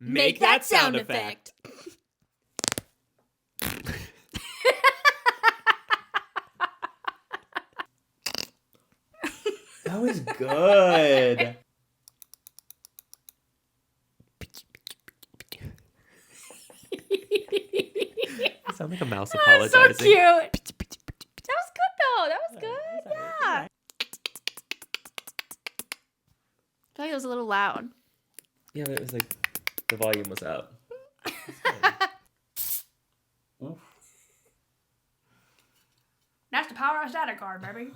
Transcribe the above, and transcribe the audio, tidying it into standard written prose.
Make that sound effect. That was good. I sound like a mouse apologizing. So cute. That was good though. That was good. Yeah. I feel like it was a little loud. Yeah, but it was like the volume was up. That's the power of static card, baby.